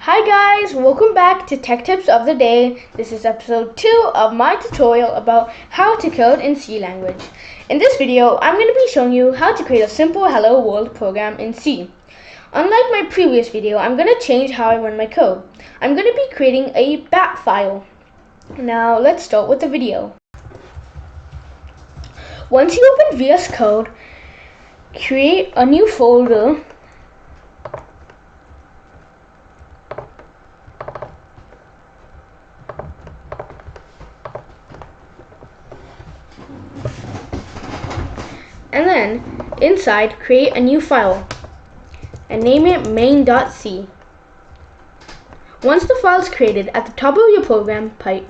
Hi guys, welcome back to Tech Tips of the Day. This is episode 2 of my tutorial about how to code in C language. In this video, I'm going to be showing you how to create a simple Hello World program in C. Unlike my previous video, I'm going to change how I run my code. I'm going to be creating a bat file. Now let's start with the video. Once you open VS Code, create a new folder . And then inside, create a new file and name it main.c. Once the file is created, at the top of your program, type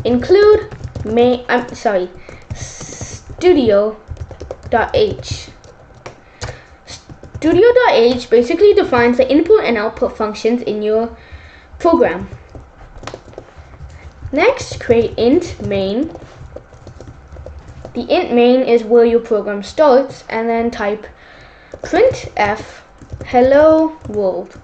#include studio.h. Studio.h basically defines the input and output functions in your program. Next, create int main. The int main is where your program starts, and then type printf hello world.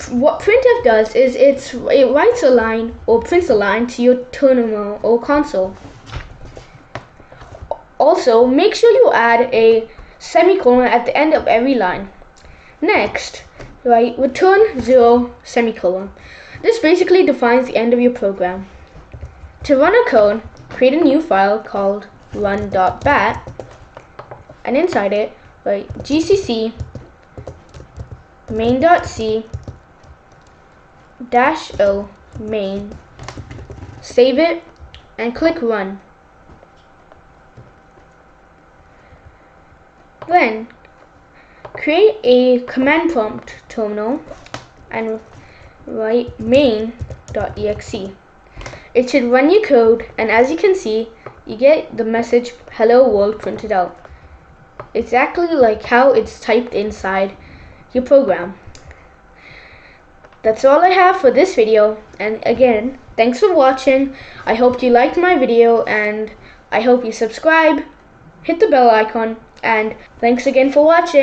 What printf does is it writes a line or prints a line to your terminal or console. Also, make sure you add a semicolon at the end of every line. Next, write return 0 semicolon. This basically defines the end of your program. To run a code, create a new file called run.bat, and inside it, write gcc main.c -o main. Save it and click run. Then create a command prompt terminal and write main.exe. It should run your code, and as you can see, you get the message hello world printed out, exactly like how it's typed inside your program. That's all I have for this video, and again, thanks for watching. I hope you liked my video, and I hope you subscribe, hit the bell icon, and thanks again for watching.